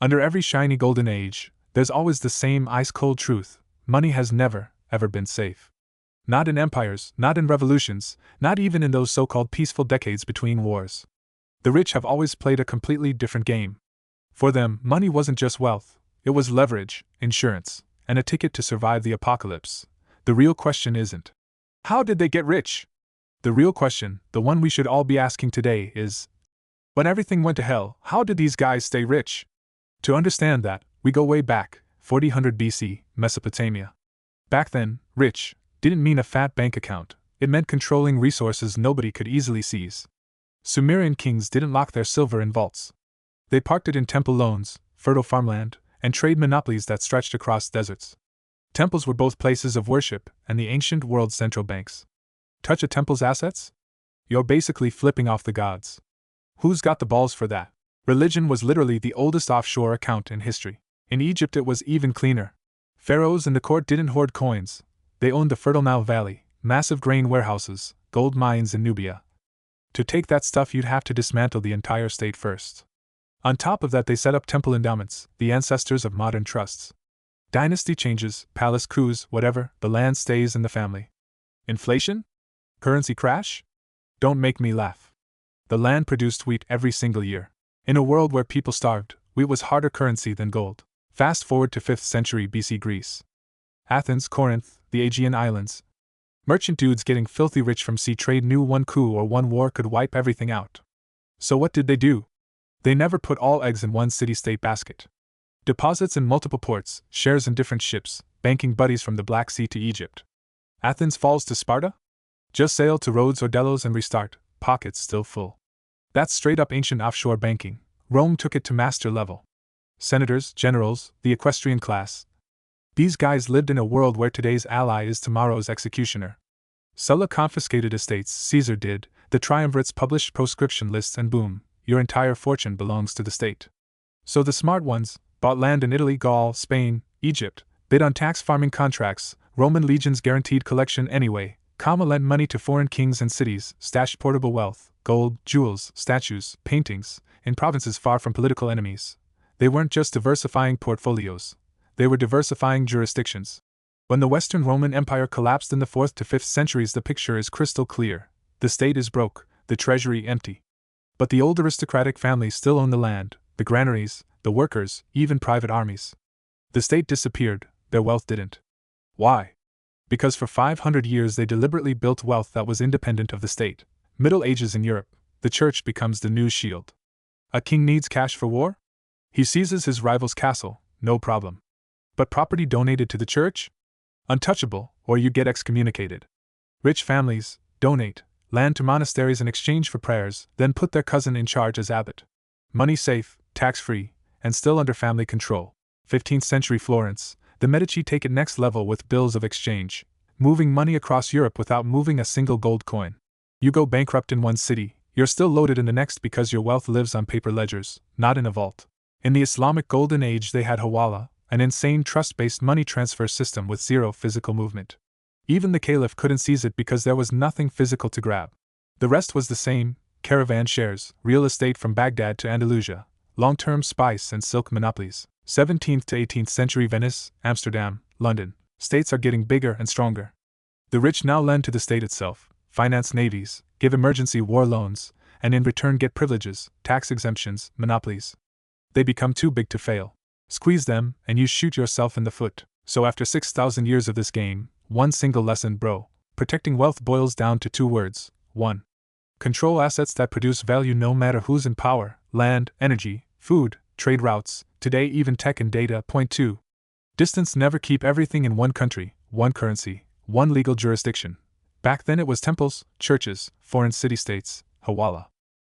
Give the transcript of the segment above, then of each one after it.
Under every shiny golden age, there's always the same ice-cold truth: money has never, ever been safe. Not in empires, not in revolutions, not even in those so-called peaceful decades between wars. The rich have always played a completely different game. For them, money wasn't just wealth, it was leverage, insurance, and a ticket to survive the apocalypse. The real question isn't, how did they get rich? The real question, the one we should all be asking today, is, when everything went to hell, how did these guys stay rich? To understand that, we go way back, 4000 BC, Mesopotamia. Back then, rich didn't mean a fat bank account, it meant controlling resources nobody could easily seize. Sumerian kings didn't lock their silver in vaults. They parked it in temple loans, fertile farmland, and trade monopolies that stretched across deserts. Temples were both places of worship and the ancient world's central banks. Touch a temple's assets? You're basically flipping off the gods. Who's got the balls for that? Religion was literally the oldest offshore account in history. In Egypt it was even cleaner. Pharaohs in the court didn't hoard coins. They owned the fertile Nile Valley, massive grain warehouses, gold mines in Nubia. To take that stuff you'd have to dismantle the entire state first. On top of that they set up temple endowments, the ancestors of modern trusts. Dynasty changes, palace coups, whatever, the land stays in the family. Inflation? Currency crash? Don't make me laugh. The land produced wheat every single year. In a world where people starved, wheat was harder currency than gold. Fast forward to 5th century BC Greece. Athens, Corinth, the Aegean Islands. Merchant dudes getting filthy rich from sea trade knew one coup or one war could wipe everything out. So what did they do? They never put all eggs in one city-state basket. Deposits in multiple ports, shares in different ships, banking buddies from the Black Sea to Egypt. Athens falls to Sparta? Just sail to Rhodes or Delos and restart, pockets still full. That's straight-up ancient offshore banking. Rome took it to master level. Senators, generals, the equestrian class. These guys lived in a world where today's ally is tomorrow's executioner. Sulla confiscated estates, Caesar did, the triumvirates published proscription lists, and boom, your entire fortune belongs to the state. So the smart ones bought land in Italy, Gaul, Spain, Egypt, bid on tax farming contracts, Roman legions guaranteed collection anyway, lent money to foreign kings and cities, stashed portable wealth, gold, jewels, statues, paintings, in provinces far from political enemies. They weren't just diversifying portfolios. They were diversifying jurisdictions. When the Western Roman Empire collapsed in the 4th to 5th centuries, the picture is crystal clear. The state is broke, the treasury empty. But the old aristocratic families still own the land, the granaries, the workers, even private armies. The state disappeared, their wealth didn't. Why? Because for 500 years they deliberately built wealth that was independent of the state. Middle Ages in Europe, the church becomes the new shield. A king needs cash for war? He seizes his rival's castle, no problem. But property donated to the church? Untouchable, or you get excommunicated. Rich families donate land to monasteries in exchange for prayers, then put their cousin in charge as abbot. Money safe, tax-free, and still under family control. 15th century Florence, the Medici take it next level with bills of exchange, moving money across Europe without moving a single gold coin. You go bankrupt in one city, you're still loaded in the next because your wealth lives on paper ledgers, not in a vault. In the Islamic Golden Age they had Hawala, an insane trust-based money transfer system with zero physical movement. Even the caliph couldn't seize it because there was nothing physical to grab. The rest was the same: caravan shares, real estate from Baghdad to Andalusia, long-term spice and silk monopolies. 17th to 18th century Venice, Amsterdam, London. States are getting bigger and stronger. The rich now lend to the state itself, finance navies, give emergency war loans, and in return get privileges, tax exemptions, monopolies. They become too big to fail. Squeeze them, and you shoot yourself in the foot. So after 6,000 years of this game, one single lesson, bro. Protecting wealth boils down to 2 words. 1. Control assets that produce value no matter who's in power: land, energy, food, trade routes, today even tech and data. Point 2. Distance. Never keep everything in one country, one currency, one legal jurisdiction. Back then it was temples, churches, foreign city-states, Hawala.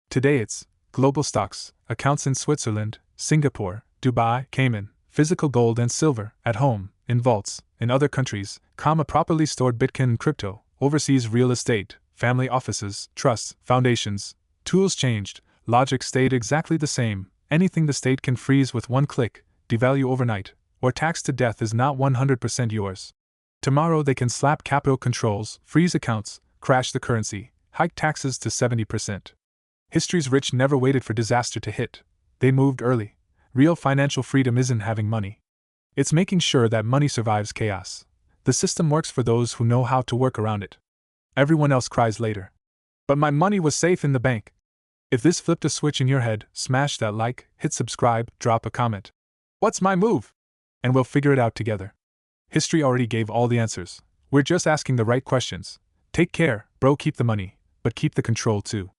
Today it's global stocks, accounts in Switzerland, Singapore, Dubai, Cayman, physical gold and silver, at home, in vaults, in other countries, properly stored Bitcoin and crypto, overseas real estate, family offices, trusts, foundations. Tools changed, logic stayed exactly the same. Anything the state can freeze with one click, devalue overnight, or tax to death is not 100% yours. Tomorrow they can slap capital controls, freeze accounts, crash the currency, hike taxes to 70%. History's rich never waited for disaster to hit. They moved early. Real financial freedom isn't having money. It's making sure that money survives chaos. The system works for those who know how to work around it. Everyone else cries later. But my money was safe in the bank. If this flipped a switch in your head, smash that like, hit subscribe, drop a comment. What's my move? And we'll figure it out together. History already gave all the answers. We're just asking the right questions. Take care, bro, keep the money, but keep the control too.